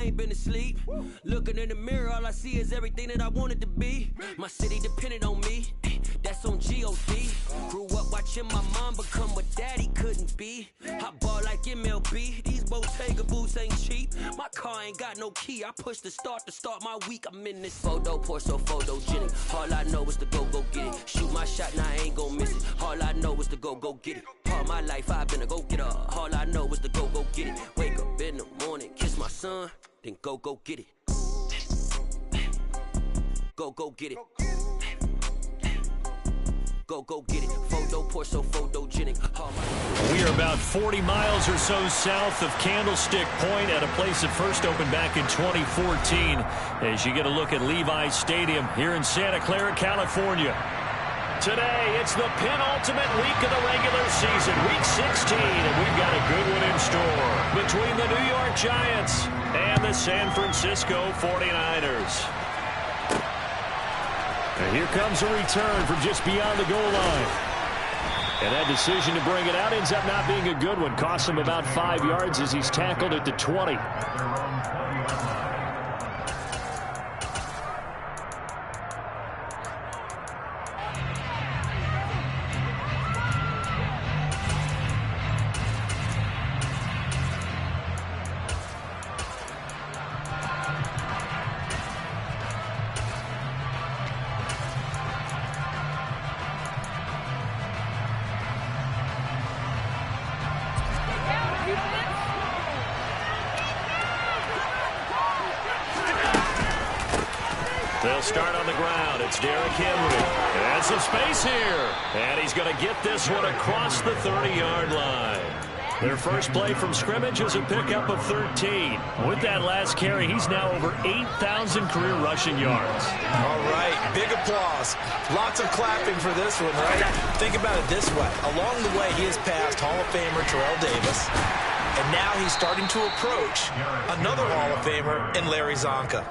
ain't been asleep. Looking in the mirror, all I see is everything that I wanted to be. My city depended on me, that's on G.O.D. Grew up watching my mom become what daddy couldn't be. I ball like MLB, these Bottega boots ain't cheap. My car ain't got no key, I push the start to start my week. I'm in this photo, pour so photogenic. All I know is to go get it. Shoot my shot, now I ain't gon' miss it. All I know is to go get it. All my life I've been a go-getter. All I know is to go get it. Wake up in the morning, kiss my son, then go get it. Go get it. Go get it. Photo, pour so photogenic. We are about 40 miles or so south of Candlestick Point at a place that first opened back in 2014 as you get a look at Levi's Stadium here in Santa Clara, California. Today, it's the penultimate week of the regular season, week 16, and we've got a good one in store between the New York Giants and the San Francisco 49ers. And here comes a return from just beyond the goal line. And that decision to bring it out ends up not being a good one. Costs him about 5 yards as he's tackled at the 20. They'll start on the ground. It's Derrick Henry. And some space here. And he's going to get this one across the 30-yard line. Their first play from scrimmage is a pickup of 13. With that last carry, he's now over 8,000 career rushing yards. All right, big applause. Lots of clapping for this one, right? Think about it this way. Along the way, he has passed Hall of Famer Terrell Davis. And now he's starting to approach another Hall of Famer in Larry Zonka.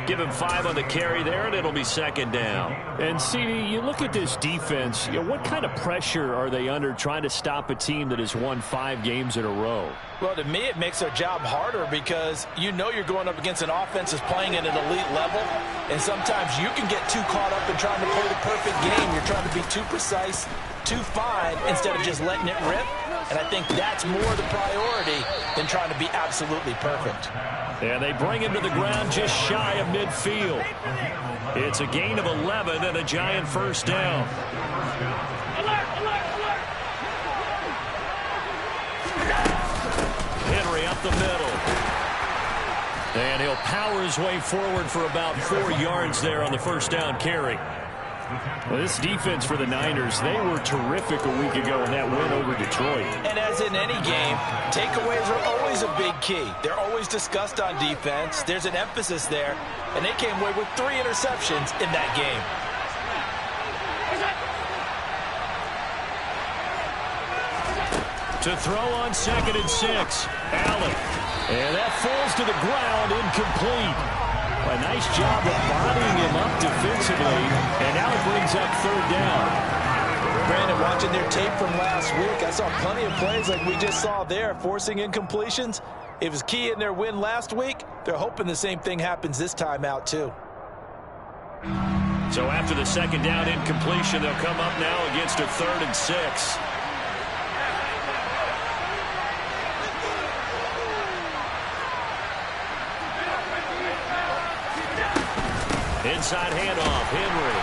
Give him 5 on the carry there, and it'll be second down. And, CD, you look at this defense, what kind of pressure are they under trying to stop a team that has won 5 games in a row? Well, to me, it makes their job harder because you know you're going up against an offense that's playing at an elite level, and sometimes you can get too caught up in trying to play the perfect game. You're trying to be too precise, too fine, instead of just letting it rip. And I think that's more the priority than trying to be absolutely perfect. And they bring him to the ground just shy of midfield. It's a gain of 11 and a Giant first down. Henry up the middle. And he'll power his way forward for about 4 yards there on the first down carry. Well, this defense for the Niners, they were terrific a week ago in that win over Detroit. And as in any game, takeaways are always a big key. They're always discussed on defense. There's an emphasis there, and they came away with 3 interceptions in that game. To throw on 2nd and 6, Allen. And that falls to the ground, incomplete. A nice job of bodying him up defensively, and now it brings up 3rd down. Brandon, watching their tape from last week, I saw plenty of plays like we just saw there, forcing incompletions. It was key in their win last week. They're hoping the same thing happens this time out, too. So after the 2nd down incompletion, they'll come up now against a 3rd and 6. Inside handoff, Henry.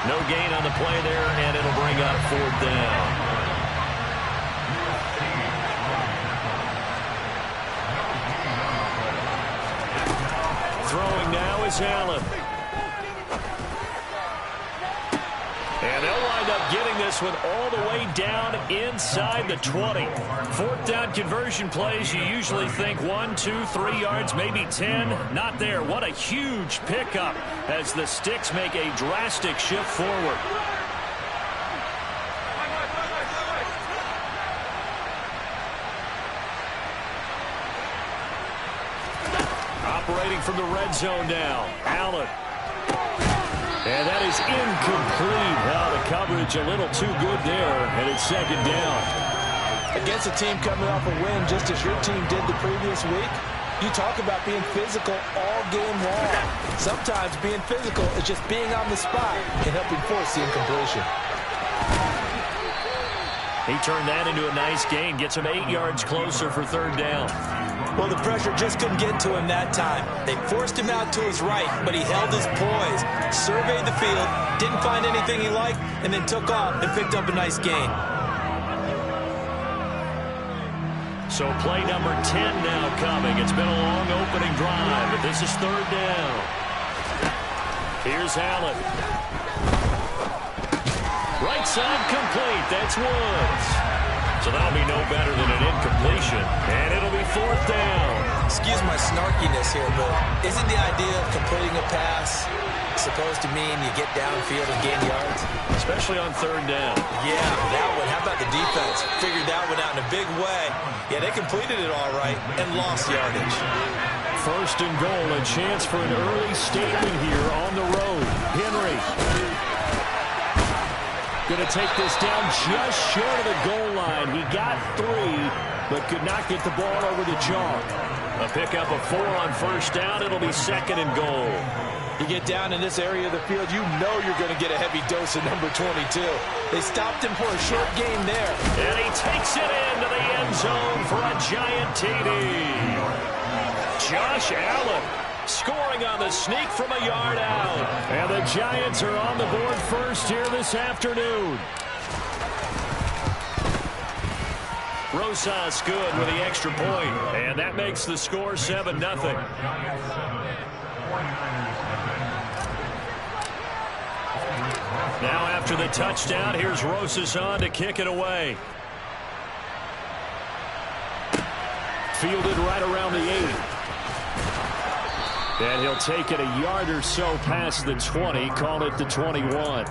No gain on the play there, and it'll bring up 4th down. Throwing now is Allen. And they'll wind up getting this one all the way down inside the 20. 4th down conversion plays, you usually think 1, 2, 3 yards, maybe 10. Not there. What a huge pickup as the Sticks make a drastic shift forward. Operating from the red zone now, Allen. And that is incomplete. Now the coverage a little too good there, and it's 2nd down. Against a team coming off a win just as your team did the previous week, You talk about being physical all game long. Sometimes being physical is just being on the spot and helping force the incompletion. He turned that into a nice gain. Gets him 8 yards closer for third down. Well, the pressure just couldn't get to him that time. They forced him out to his right, but he held his poise, surveyed the field, didn't find anything he liked, and then took off and picked up a nice gain. So play number 10 now coming. It's been a long opening drive, but this is third down. Here's Allen. Right side complete. That's Woods. So that'll be no better than an incompletion. And it'll be fourth down. Excuse my snarkiness here, but isn't the idea of completing a pass supposed to mean you get downfield and gain yards? Especially on third down. Yeah, that one. How about the defense? Figured that one out in a big way. Yeah, they completed it all right and lost yardage. First and goal, a chance for an early statement here on the road. Henry going to take this down just short of the goal line. He got 3, but could not get the ball over the chalk. A pickup of 4 on first down. It'll be second and goal. You get down in this area of the field, you know you're going to get a heavy dose of number 22. They stopped him for a short gain there. And he takes it into the end zone for a giant TD. Josh Allen scoring on the sneak from a yard out. And the Giants are on the board first here this afternoon. Rosas good with the extra point. And that makes the score 7-0. Now after the touchdown, here's Rosas on to kick it away. Fielded right around the 8. And he'll take it a yard or so past the 20, call it the 21.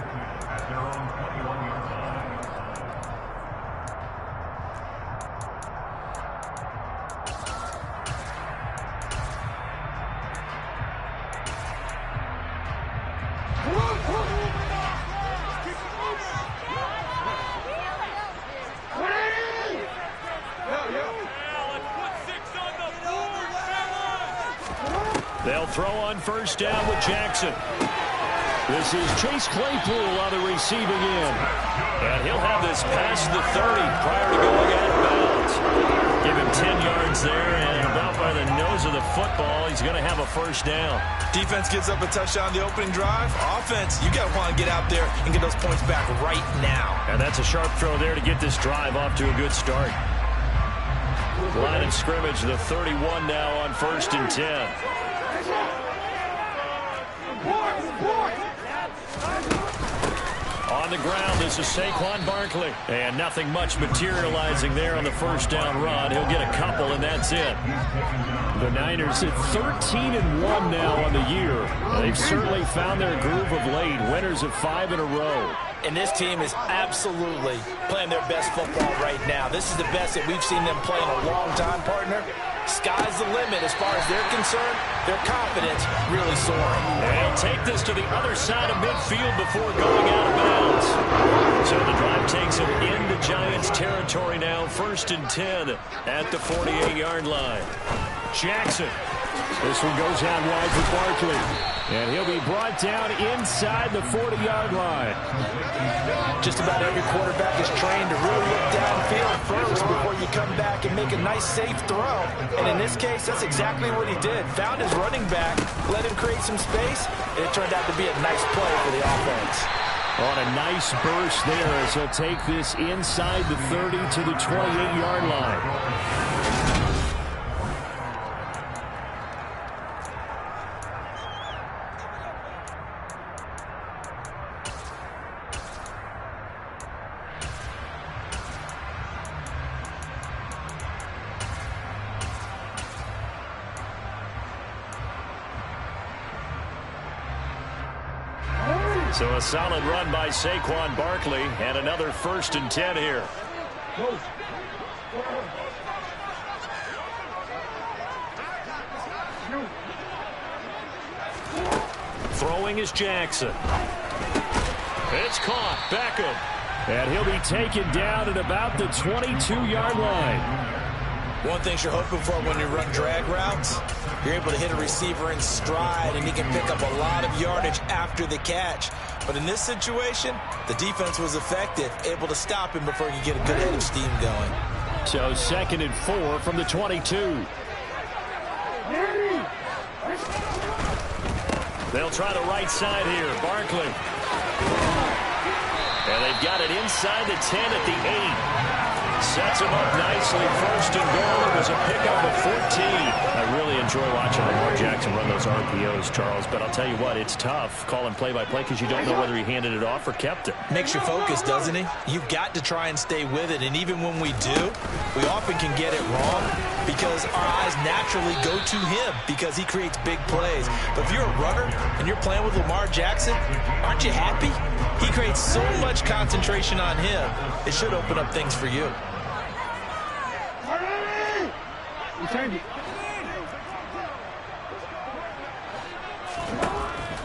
They'll throw on first down with Jackson. This is Chase Claypool on the receiving end. And he'll have this past the 30 prior to going out of bounds. Give him 10 yards there, and about by the nose of the football, he's going to have a first down. Defense gives up a touchdown the opening drive. Offense, you got to want to get out there and get those points back right now. And that's a sharp throw there to get this drive off to a good start. Line of scrimmage, the 31 now on first and 10. On the ground, this is Saquon Barkley. And nothing much materializing there on the first down run. He'll get a couple, and that's it. The Niners at 13-1 now on the year. They've certainly found their groove of late. Winners of 5 in a row. And this team is absolutely playing their best football right now. This is the best that we've seen them play in a long time, partner. Sky's the limit as far as they're concerned. Their confidence really soaring. And he'll take this to the other side of midfield before going out of bounds. So the drive takes him into Giants territory now. First and 10 at the 48-yard line. Jackson. This one goes out wide for Barkley. And he'll be brought down inside the 40-yard line. Just about every quarterback is trained to really look downfield first before you come back and make a nice, safe throw. And in this case, that's exactly what he did. Found his running back, let him create some space, and it turned out to be a nice play for the offense. On a nice burst there as he'll take this inside the 30 to the 28-yard line. So a solid run by Saquon Barkley and another first and 10 here. Throwing is Jackson. It's caught. Beckham. And he'll be taken down at about the 22-yard line. One thing you're hoping for when you run drag routes, you're able to hit a receiver in stride, and he can pick up a lot of yardage after the catch. But in this situation, the defense was effective, able to stop him before he could get a good head of steam going. So 2nd and 4 from the 22. They'll try the right side here. Barkley. And they've got it inside the 10 at the 8. Sets him up nicely. 1st and goal. It was a pickup of 14. I really enjoy watching Lamar Jackson run those RPOs, Charles. But I'll tell you what, it's tough calling play-by-play because you don't know whether he handed it off or kept it. Makes you focus, doesn't he? You've got to try and stay with it. And even when we do, we often can get it wrong because our eyes naturally go to him because he creates big plays. But if you're a runner and you're playing with Lamar Jackson, aren't you happy? He creates so much concentration on him. It should open up things for you.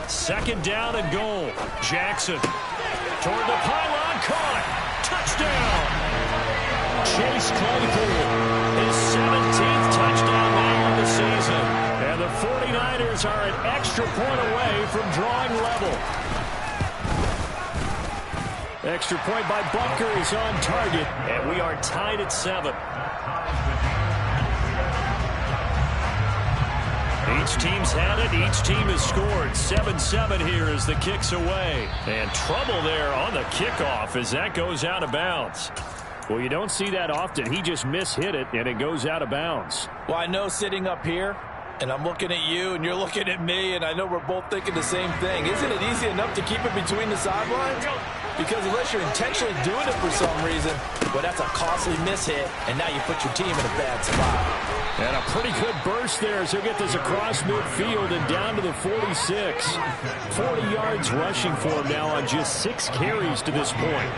Second down and goal. Jackson toward the pylon, caught. Touchdown. Chase Claypool, his 17th touchdown now of the season. And the 49ers are an extra point away from drawing level. Extra point by Butker is on target, and we are tied at 7. Each team's had it. Each team has scored. 7-7 here as the kick's away. And trouble there on the kickoff as that goes out of bounds. Well, you don't see that often. He just mishit it, and it goes out of bounds. Well, I know sitting up here, and I'm looking at you, and you're looking at me, and I know we're both thinking the same thing. Isn't it easy enough to keep it between the sidelines? Because unless you're intentionally doing it for some reason, well, that's a costly mishit, and now you put your team in a bad spot. And a pretty good burst there as he'll get this across midfield and down to the 46. 40 yards rushing for him now on just 6 carries to this point.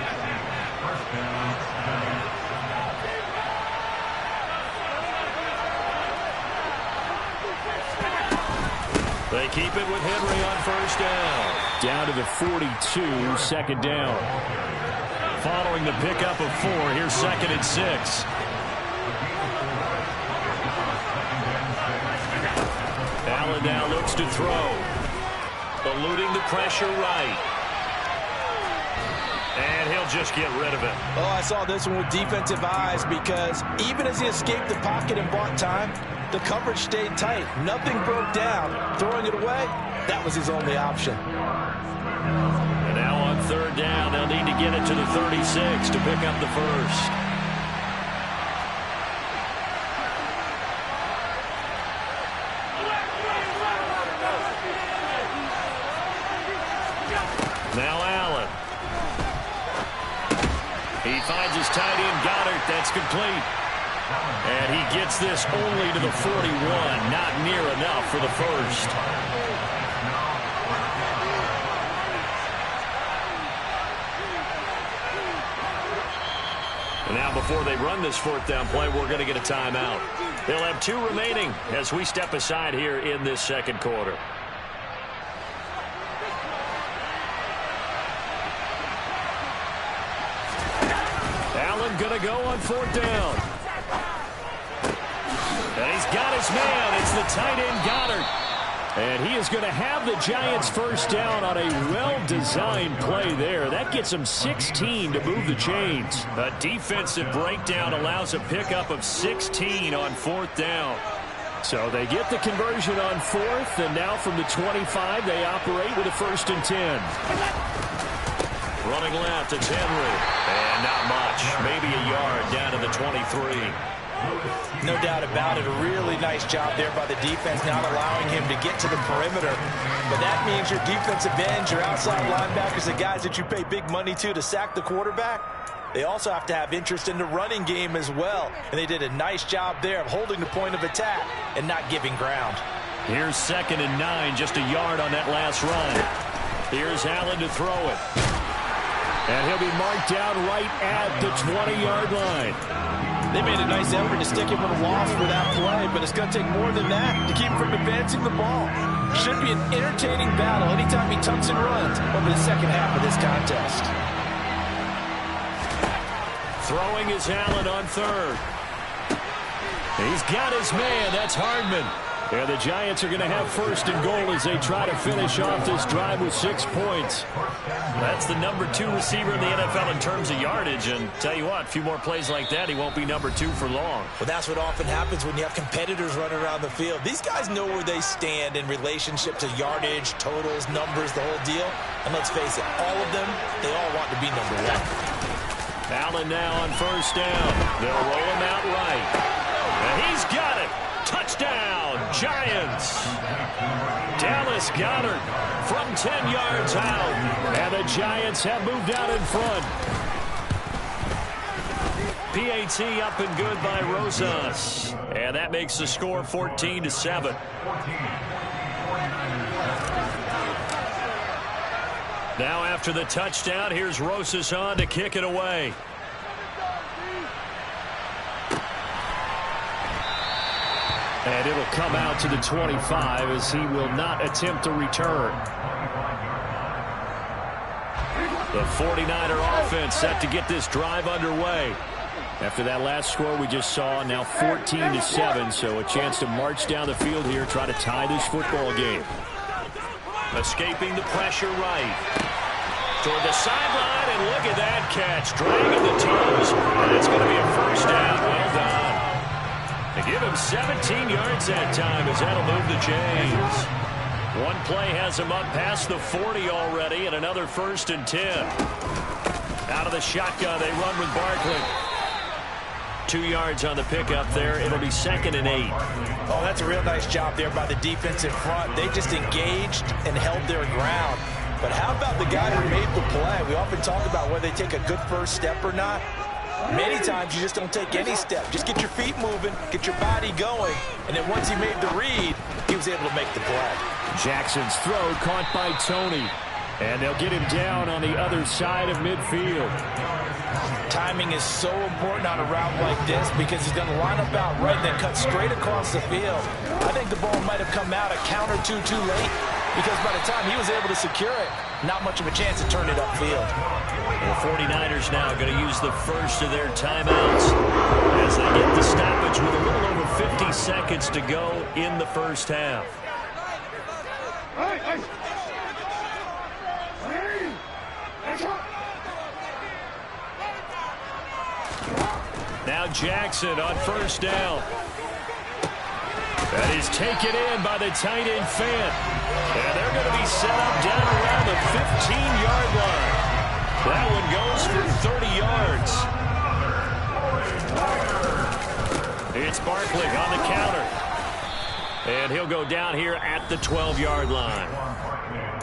They keep it with Henry on 1st down. Down to the 42, 2nd down. Following the pickup of 4, here's 2nd and 6. Allen now looks to throw. Eluding the pressure right. And he'll just get rid of it. Oh, I saw this one with defensive eyes because even as he escaped the pocket and bought time, the coverage stayed tight. Nothing broke down. Throwing it away, that was his only option. And now on 3rd down, they'll need to get it to the 36 to pick up the first. Now Allen. He finds his tight end, Goddard. That's complete. And he gets this only to the 41. Not near enough for the first. And now before they run this 4th down play, we're going to get a timeout. They'll have 2 remaining as we step aside here in this 2nd quarter. Allen going to go on 4th down. And he's got his man. It's the tight end, Goddard. And he is going to have the Giants' 1st down on a well-designed play there. That gets him 16 to move the chains. A defensive breakdown allows a pickup of 16 on 4th down. So they get the conversion on 4th, and now from the 25, they operate with a 1st and 10. Running left, it's Henry. And not much. Maybe a yard down to the 23. No doubt about it. A really nice job there by the defense, not allowing him to get to the perimeter. But that means your defensive ends, your outside linebackers, the guys that you pay big money to sack the quarterback, they also have to have interest in the running game as well. And they did a nice job there of holding the point of attack and not giving ground. Here's 2nd and 9, just a yard on that last run. Here's Allen to throw it. And he'll be marked down right at the 20-yard line. They made a nice effort to stick him with a loss for that play, but it's going to take more than that to keep him from advancing the ball. Should be an entertaining battle anytime he tucks and runs over the second half of this contest. Throwing is Allen on 3rd. He's got his man. That's Hardman. And the Giants are going to have first and goal as they try to finish off this drive with 6 points. That's the number 2 receiver in the NFL in terms of yardage. And tell you what, a few more plays like that, he won't be number 2 for long. Well, that's what often happens when you have competitors running around the field. These guys know where they stand in relationship to yardage, totals, numbers, the whole deal. And let's face it, all of them, they all want to be number 1. Allen now on first down. They'll roll him out right. And he's got it. Touchdown, Giants. Dallas Goedert from 10 yards out. And the Giants have moved out in front. PAT up and good by Rosas. And that makes the score 14-7. Now after the touchdown, here's Rosas on to kick it away. And it'll come out to the 25 as he will not attempt a return. The 49er offense set to get this drive underway. After that last score we just saw, now 14-7, so a chance to march down the field here, try to tie this football game. Escaping the pressure right. Toward the sideline, and look at that catch. Dragging the toes, and it's going to be a first down. Well done. They give him 17 yards that time as that'll move the chains. One play has him up past the 40 already, and another 1st and 10. Out of the shotgun, they run with Barkley. 2 yards on the pickup there. It'll be 2nd and 8. Oh, that's a real nice job there by the defense in front. They just engaged and held their ground. But how about the guy who made the play? We often talk about whether they take a good first step or not. Many times you just don't take any step. Just get your feet moving, get your body going, and then once he made the read, he was able to make the play. Jackson's throw caught by Tony. And they'll get him down on the other side of midfield. Timing is so important on a route like this because he's going to line up out right and then cut straight across the field. I think the ball might have come out a count or two too late because by the time he was able to secure it, not much of a chance to turn it upfield. The 49ers now going to use the first of their timeouts as they get the stoppage with a little over 50 seconds to go in the first half. Now Jackson on first down. That is taken in by the tight end Fant. And they're going to be set up down around the 15-yard line. That one goes for 30 yards. It's Barkley on the counter. And he'll go down here at the 12-yard line.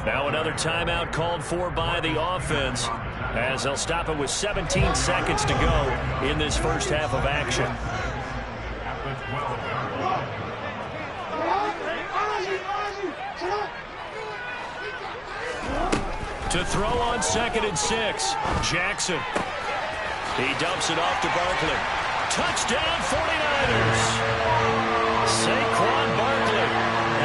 Now another timeout called for by the offense as they'll stop it with 17 seconds to go in this first half of action. To throw on 2nd and 6, Jackson. He dumps it off to Barkley. Touchdown 49ers. Saquon Barkley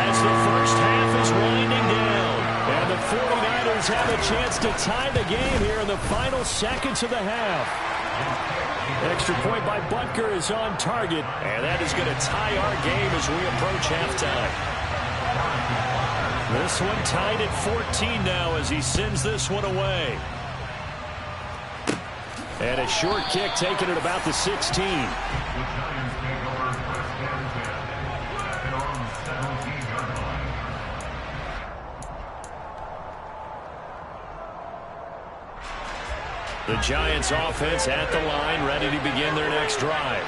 as the first half is winding down. And the 49ers have a chance to tie the game here in the final seconds of the half. Extra point by Butker is on target, and that is going to tie our game as we approach halftime. This one tied at 14 now as he sends this one away. And a short kick taken at about the 16. The Giants offense at the line, ready to begin their next drive.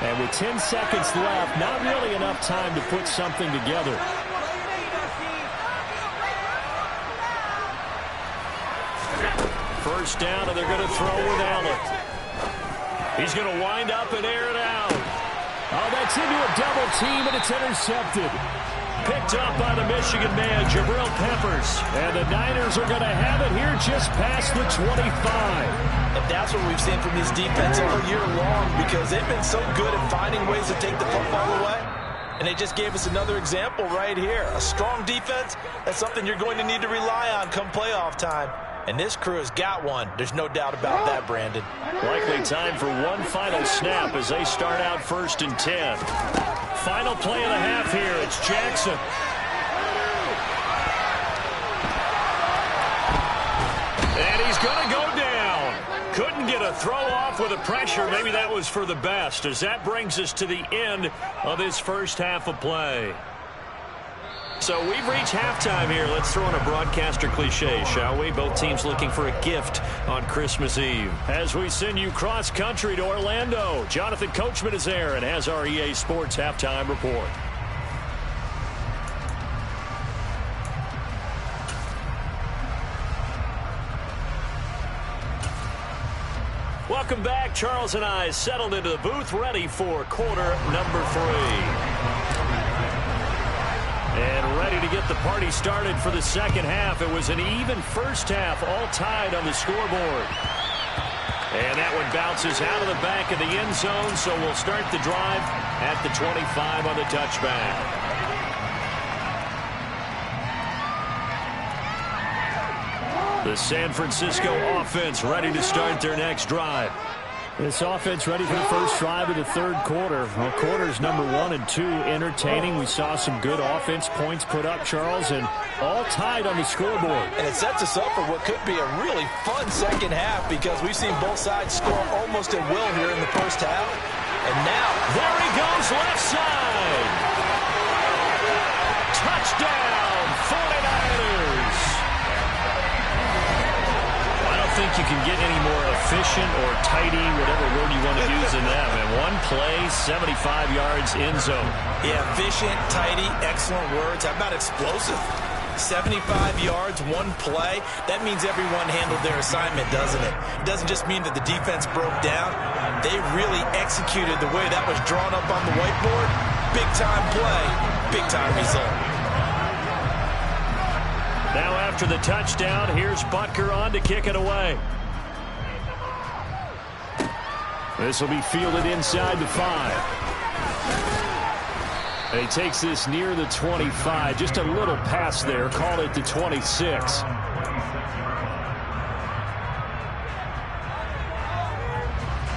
And with 10 seconds left, not really enough time to put something together. First down, and they're going to throw with Allen. He's going to wind up and air it out. Oh, that's into a double team, and it's intercepted. Picked up by the Michigan man, Jabril Peppers. And the Niners are going to have it here just past the 25. And that's what we've seen from this defense all year long because they've been so good at finding ways to take the football away. And they just gave us another example right here. A strong defense, that's something you're going to need to rely on come playoff time. And this crew has got one. There's no doubt about that, Brandon. Likely time for one final snap as they start out 1st and 10. Final play of the half here. It's Jackson. And he's going to go down. Couldn't get a throw off with the pressure. Maybe that was for the best, as that brings us to the end of this first half of play. So we've reached halftime here. Let's throw in a broadcaster cliche, shall we? Both teams looking for a gift on Christmas Eve. As we send you cross-country to Orlando, Jonathan Coachman is there and has our EA Sports halftime report. Welcome back. Charles and I settled into the booth, ready for quarter number 3. And ready to get the party started for the second half. It was an even first half, all tied on the scoreboard. And that one bounces out of the back of the end zone, so we'll start the drive at the 25 on the touchback. The San Francisco offense ready to start their next drive. This offense ready for the first drive of the third quarter. Well, quarters number 1 and 2 entertaining. We saw some good offense points put up, Charles, and all tied on the scoreboard. And it sets us up for what could be a really fun second half, because we've seen both sides score almost at will here in the first half. And now, there he goes, left side. Touchdown, 49ers. I don't think you can get any more efficient or tidy, whatever word you want to use in that. And one play, 75 yards, end zone. Yeah, efficient, tidy, excellent words. How about explosive? 75 yards, one play. That means everyone handled their assignment, doesn't it? It doesn't just mean that the defense broke down. They really executed the way that was drawn up on the whiteboard. Big-time play, big-time result. Now after the touchdown, here's Butker on to kick it away. This will be fielded inside the 5. And he takes this near the 25. Just a little pass there. Called it the 26.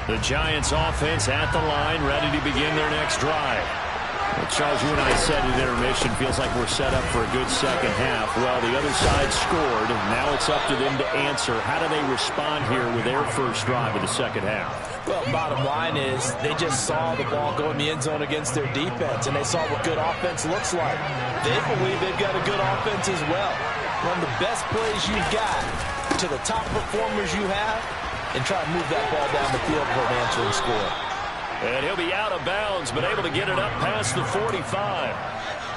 The Giants offense at the line, ready to begin their next drive. Well, Charles, you and I said at intermission, feels like we're set up for a good second half. Well, the other side scored, and now it's up to them to answer. How do they respond here with their first drive of the second half? Well, bottom line is they just saw the ball go in the end zone against their defense, and they saw what good offense looks like. They believe they've got a good offense as well. Run the best plays you've got to the top performers you have, and try to move that ball down the field for an answering score. And he'll be out of bounds, but able to get it up past the 45.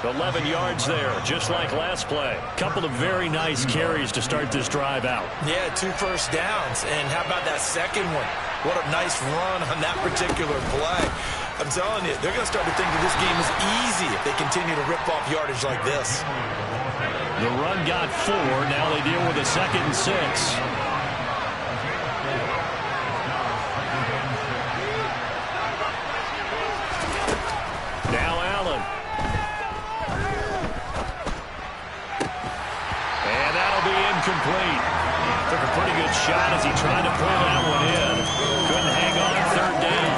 11 yards there, just like last play. Couple of very nice carries to start this drive out. Yeah, 2 first downs. And how about that second one? What a nice run on that particular play. I'm telling you, they're going to start to think that this game is easy if they continue to rip off yardage like this. The run got 4. Now they deal with a 2nd and 6. Now Allen. And that'll be incomplete. Took a pretty good shot as he tried to pull that one in. Couldn't hang on 3rd down.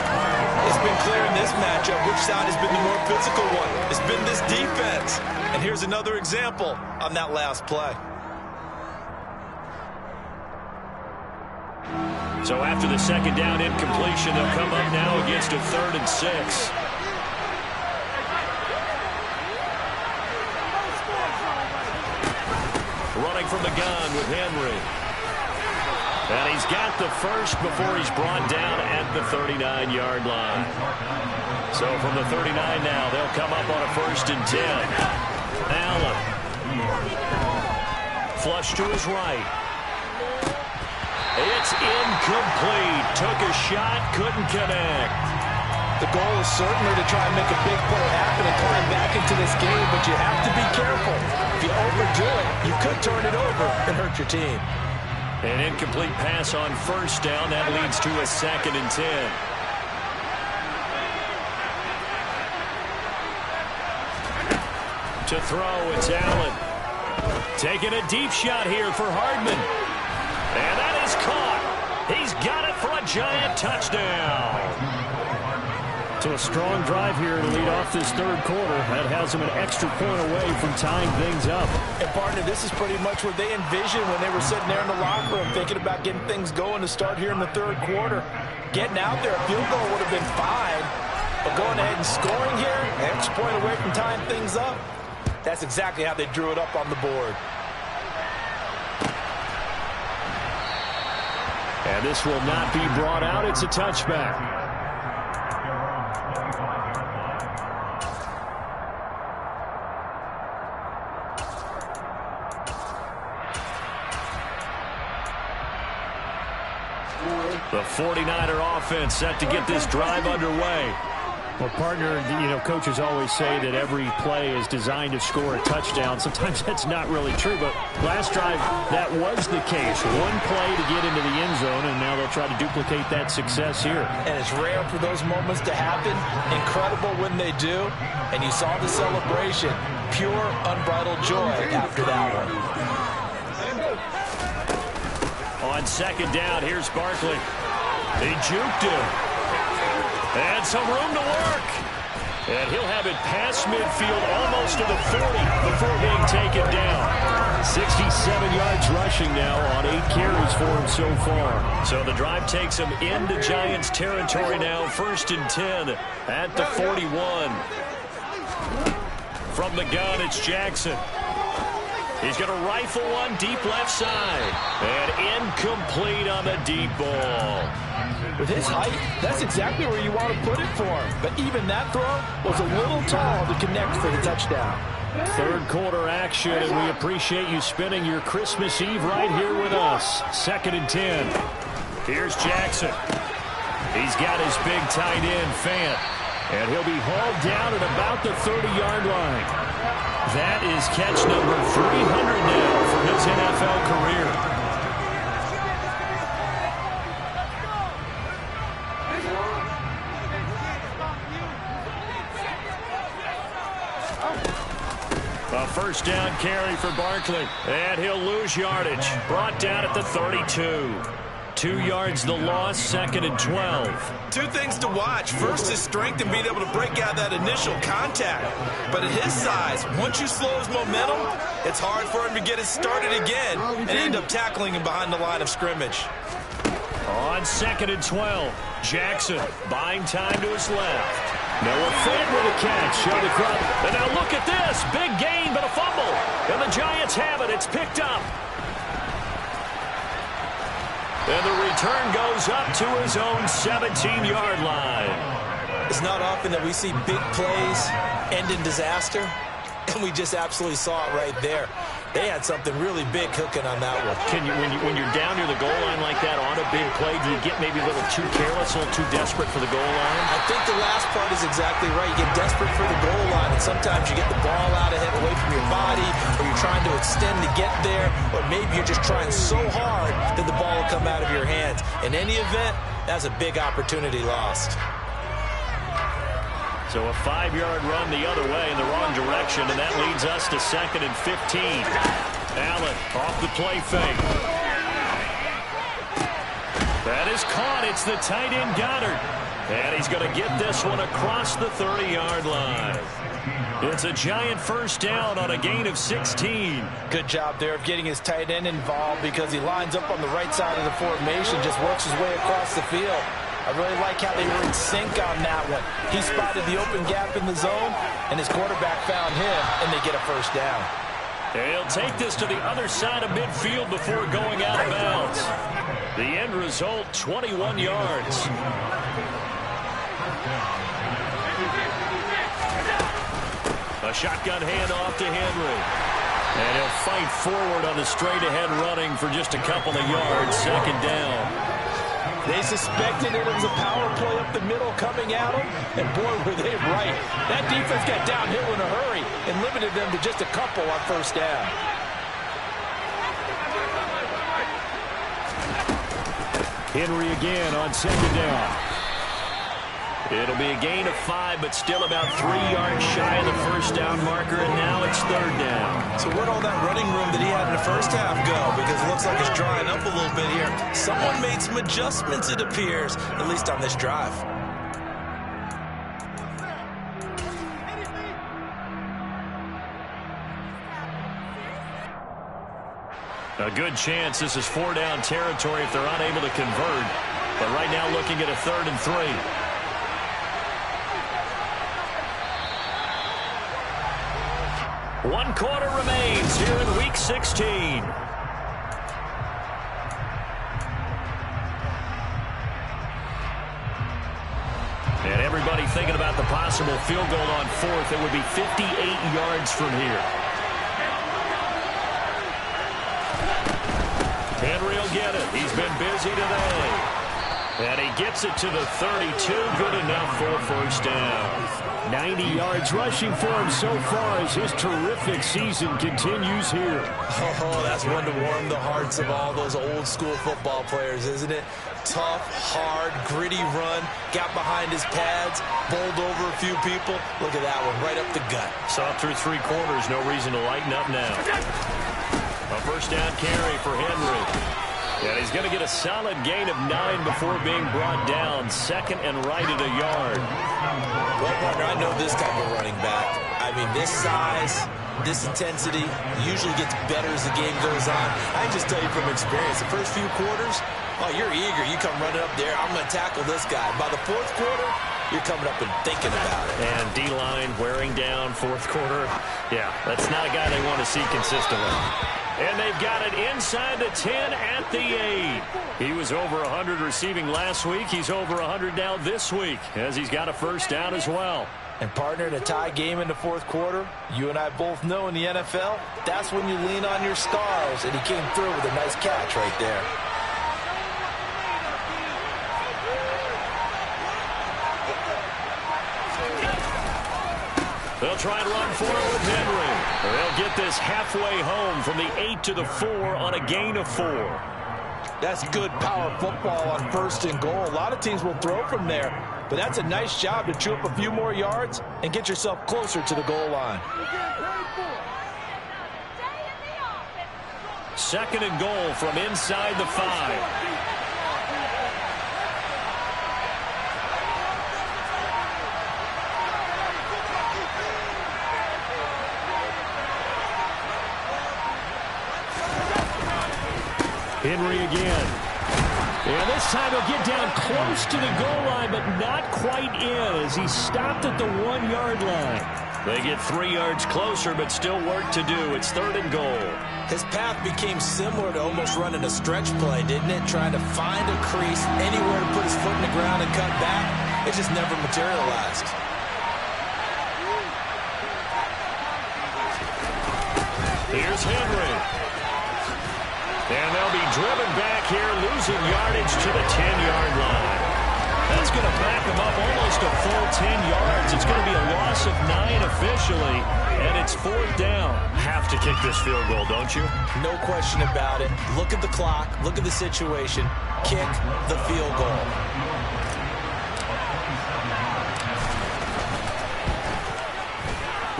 It's been clear in this matchup which side has been the more physical one. It's been this defense. And here's another example on that last play. So after the 2nd down incompletion, they'll come up now against a 3rd and 6. Running from the gun with Henry. And he's got the first before he's brought down at the 39-yard line. So from the 39 now, they'll come up on a 1st and 10. Allen. Flush to his right. It's incomplete. Took a shot, couldn't connect. The goal is certainly to try and make a big play happen and climb back into this game, but you have to be careful. If you overdo it, you could turn it over and hurt your team. An incomplete pass on 1st down. That leads to a 2nd and 10. To throw, it's Allen. Taking a deep shot here for Hardman. And that is caught. He's got it for a Giant touchdown. So a strong drive here to lead off this third quarter. That has them an extra point away from tying things up. And partner, this is pretty much what they envisioned when they were sitting there in the locker room thinking about getting things going to start here in the third quarter. Getting out there, a field goal would have been fine. But going ahead and scoring here, an extra point away from tying things up, that's exactly how they drew it up on the board. And this will not be brought out. It's a touchback. The 49er offense set to get this drive underway. Well, partner, coaches always say that every play is designed to score a touchdown. Sometimes that's not really true, but last drive, that was the case. One play to get into the end zone, and now they'll try to duplicate that success here. And it's rare for those moments to happen. Incredible when they do. And you saw the celebration. Pure, unbridled joy after that one. On second down, here's Barkley. He juked him. And some room to work. And he'll have it past midfield almost to the 40 before being taken down. 67 yards rushing now on 8 carries for him so far. So the drive takes him into Giants territory now. 1st and 10 at the 41. From the gun, it's Jackson. He's going to rifle one deep left side. And incomplete on the deep ball. With his height, that's exactly where you want to put it for him. But even that throw was a little tall to connect for the touchdown. Third quarter action, and we appreciate you spending your Christmas Eve right here with us. 2nd and 10. Here's Jackson. He's got his big tight end, Fant. And he'll be hauled down at about the 30-yard line. That is catch number 300 now for his NFL career. A first down carry for Barkley. And he'll lose yardage. Brought down at the 32. 2 yards the loss, 2nd and 12. Two things to watch. First, his strength and being able to break out that initial contact. But at his size, once you slow his momentum, it's hard for him to get it started again and end up tackling him behind the line of scrimmage. On 2nd and 12, Jackson buying time to his left. Noah Fant with a catch. Show the crowd. And now look at this. Big gain, but a fumble. And the Giants have it. It's picked up. And the return goes up to his own 17-yard line. It's not often that we see big plays end in disaster, and we just absolutely saw it right there. They had something really big cooking on that one. When you're down near the goal line like that on a big play, do you get maybe a little too careless, a little too desperate for the goal line? I think the last part is exactly right. You get desperate for the goal line, and sometimes you get the ball out ahead away from your body, or you're trying to extend to get there, or maybe you're just trying so hard that the ball will come out of your hands. In any event, that's a big opportunity lost. So a 5-yard run the other way in the wrong direction, and that leads us to 2nd and 15. Allen off the play fake. That is caught. It's the tight end Goddard. And he's going to get this one across the 30-yard line. It's a Giant first down on a gain of 16. Good job there of getting his tight end involved because he lines up on the right side of the formation, just works his way across the field. I really like how they were in sync on that one. He spotted the open gap in the zone, and his quarterback found him, and they get a first down. He'll take this to the other side of midfield before going out of bounds. The end result, 21 yards. A shotgun handoff to Henry. And he'll fight forward on the straight-ahead running for just a couple of yards. 2nd down. They suspected it was a power play up the middle coming at them, and boy, were they right. That defense got downhill in a hurry and limited them to just a couple on first down. Henry again on 2nd down. It'll be a gain of 5, but still about 3 yards shy of the first down marker, and now it's 3rd down. So where'd all that running room that he had in the first half go? Because it looks like it's drying up a little bit here. Someone made some adjustments, it appears, at least on this drive. A good chance this is 4-down territory if they're unable to convert. But right now looking at a 3rd and 3. One quarter remains here in Week 16. And everybody thinking about the possible field goal on 4th. It would be 58 yards from here. Henry will get it. He's been busy today. And he gets it to the 32. Good enough for a first down. 90 yards rushing for him so far as his terrific season continues here. Oh, that's one to warm the hearts of all those old school football players, isn't it? Tough, hard, gritty run. Got behind his pads, bowled over a few people. Look at that one, right up the gut. Saw through 3 quarters. No reason to lighten up now. A first down carry for Henry. And he's going to get a solid gain of 9 before being brought down. 2nd and right at a yard. Well, partner, I know this type of running back. I mean, this size, this intensity usually gets better as the game goes on. I can just tell you from experience, the first few quarters, oh, you're eager. You come running up there. I'm going to tackle this guy. By the 4th quarter, you're coming up and thinking about it. And D-line wearing down 4th quarter. Yeah, that's not a guy they want to see consistently. And they've got it inside the 10 at the 8. He was over 100 receiving last week. He's over 100 now this week as he's got a first down as well. And partner, in a tie game in the 4th quarter, you and I both know in the NFL, that's when you lean on your stars. And he came through with a nice catch right there. They'll try and run for it with Henry. They'll get this halfway home from the 8 to the 4 on a gain of 4. That's good power football on 1st and goal. A lot of teams will throw from there, but that's a nice job to chew up a few more yards and get yourself closer to the goal line. 2nd and goal from inside the 5. Henry again. And this time he'll get down close to the goal line, but not quite in as he stopped at the 1-yard line. They get 3 yards closer, but still work to do. It's 3rd and goal. His path became similar to almost running a stretch play, didn't it? Trying to find a crease, anywhere to put his foot in the ground and cut back. It just never materialized. Here's Henry. And they'll be driven back here, losing yardage to the 10-yard line. That's going to back them up almost a full 10 yards. It's going to be a loss of 9 officially, and it's 4th down. Have to kick this field goal, don't you? No question about it. Look at the clock. Look at the situation. Kick the field goal.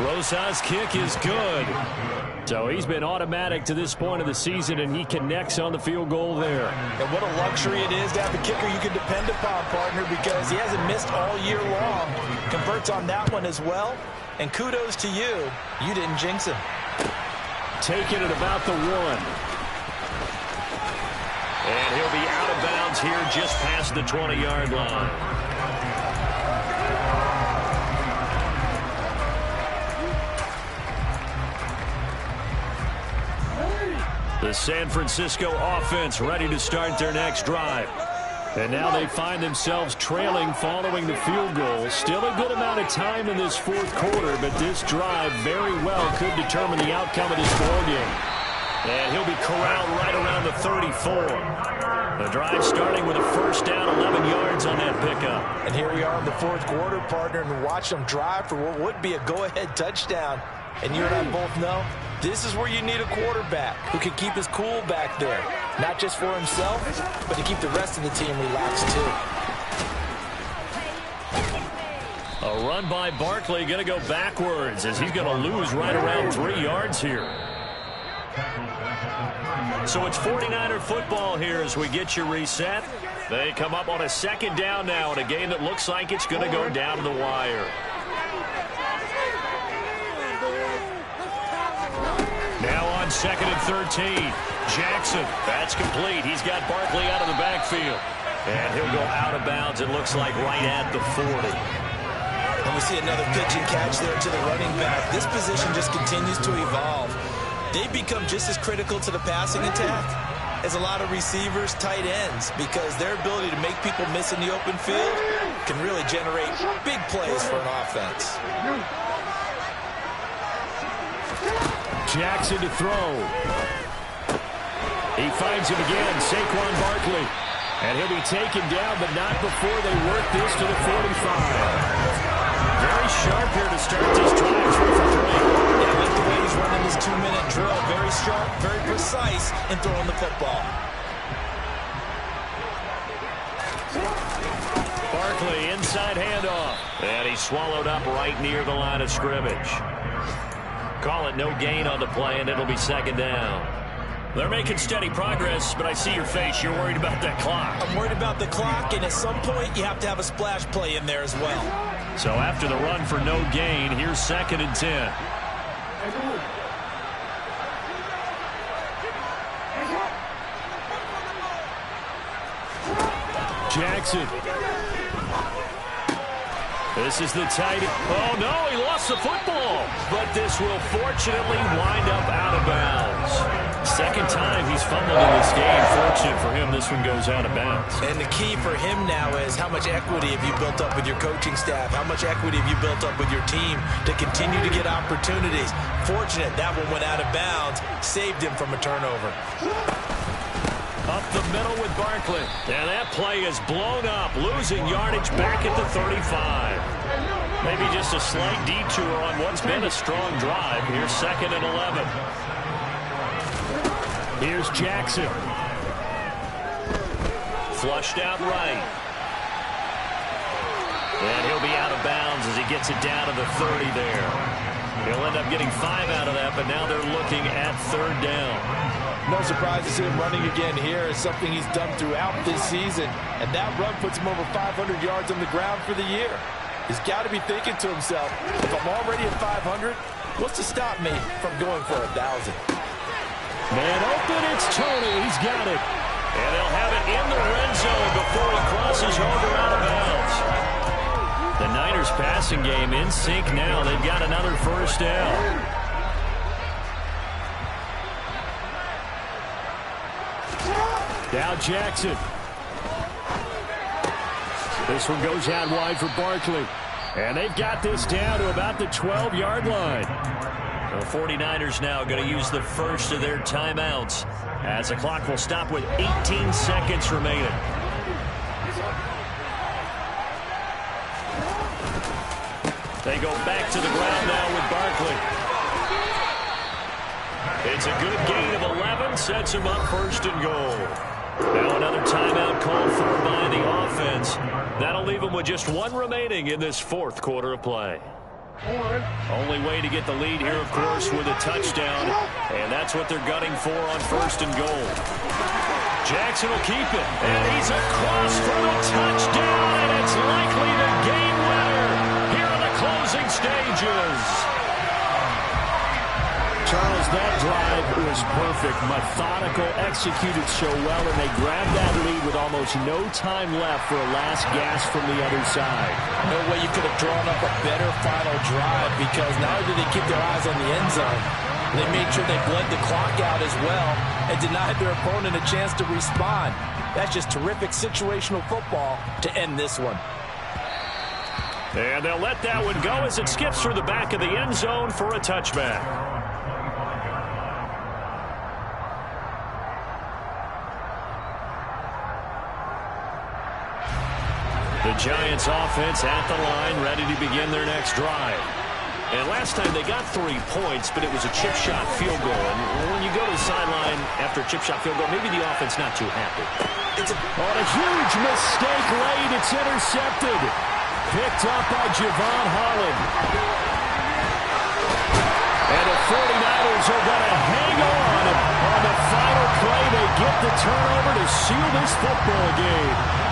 Rosas' kick is good. So he's been automatic to this point of the season, and he connects on the field goal there. And what a luxury it is to have a kicker you can depend upon, partner, because he hasn't missed all year long. Converts on that one as well. And kudos to you. You didn't jinx him. Taking it about the 1. And he'll be out of bounds here just past the 20-yard line. The San Francisco offense ready to start their next drive. And now they find themselves trailing following the field goal. Still a good amount of time in this 4th quarter, but this drive very well could determine the outcome of this ball game. And he'll be corralled right around the 34. The drive starting with a first down, 11 yards on that pickup. And here we are in the 4th quarter, partner, and watch them drive for what would be a go-ahead touchdown. And you and I both know this is where you need a quarterback who can keep his cool back there. Not just for himself, but to keep the rest of the team relaxed too. A run by Barkley going to go backwards as he's going to lose right around 3 yards here. So it's 49er football here as we get you reset. They come up on a second down now in a game that looks like it's going to go down to the wire. Now on 2nd and 13. Jackson, that's complete. He's got Barkley out of the backfield. And he'll go out of bounds, it looks like, right at the 40. And we see another pitch and catch there to the running back. This position just continues to evolve. They've become just as critical to the passing attack as a lot of receivers, tight ends, because their ability to make people miss in the open field can really generate big plays for an offense. Jackson to throw. He finds him again, Saquon Barkley. And he'll be taken down, but not before they work this to the 45. Very sharp here to start this drive, 3 for 3. Yeah, I like the way he's running this 2-minute drill. Very sharp, very precise in throwing the football. Barkley, inside handoff. And he's swallowed up right near the line of scrimmage. Call it no gain on the play, and it'll be 2nd down. They're making steady progress, but I see your face. You're worried about that clock. I'm worried about the clock, and at some point, you have to have a splash play in there as well. So after the run for no gain, here's 2nd and 10. Jackson. This is the tight end. Oh, no, he lost the football. But this will fortunately wind up out of bounds. Second time he's fumbled in this game. Fortunate for him, this one goes out of bounds. And the key for him now is how much equity have you built up with your coaching staff? How much equity have you built up with your team to continue to get opportunities? Fortunate that one went out of bounds, saved him from a turnover. Up the middle with Barkley. And that play is blown up, losing yardage back at the 35. Maybe just a slight detour on what's been a strong drive. Here's 2nd and 11. Here's Jackson. Flushed out right. And he'll be out of bounds as he gets it down to the 30 there. He'll end up getting 5 out of that, but now they're looking at 3rd down. No surprise to see him running again here. It's something he's done throughout this season. And that run puts him over 500 yards on the ground for the year. He's got to be thinking to himself, if I'm already at 500, what's to stop me from going for 1,000? Man open, it's Tony. He's got it. And they'll have it in the red zone before he crosses over out of bounds. The Niners passing game in sync now. They've got another 1st down. Now Jackson. This one goes out wide for Barkley. And they've got this down to about the 12-yard line. The 49ers now going to use the first of their timeouts as the clock will stop with 18 seconds remaining. They go back to the ground now with Barkley. It's a good gain of 11, sets him up 1st and goal. Now another timeout called for by the offense. That'll leave them with just 1 remaining in this 4th quarter of play. Only way to get the lead here, of course, with a touchdown, and that's what they're gunning for on 1st and goal. Jackson will keep it, and he's across for the touchdown, and it's likely the game winner here in the closing stages. Charles, that drive was perfect. Methodical, executed so well, and they grabbed that lead with almost no time left for a last gasp from the other side. No way you could have drawn up a better final drive, because not only did they keep their eyes on the end zone, they made sure they bled the clock out as well and denied their opponent a chance to respond. That's just terrific situational football to end this one. And they'll let that one go as it skips through the back of the end zone for a touchback. The Giants offense at the line, ready to begin their next drive. And last time they got 3 points, but it was a chip shot field goal. And when you go to the sideline after a chip shot field goal, maybe the offense not too happy. On a huge mistake late, it's intercepted. picked up by Javon Holland. And the 49ers are going to hang on the final play. They get the turnover to seal this football game.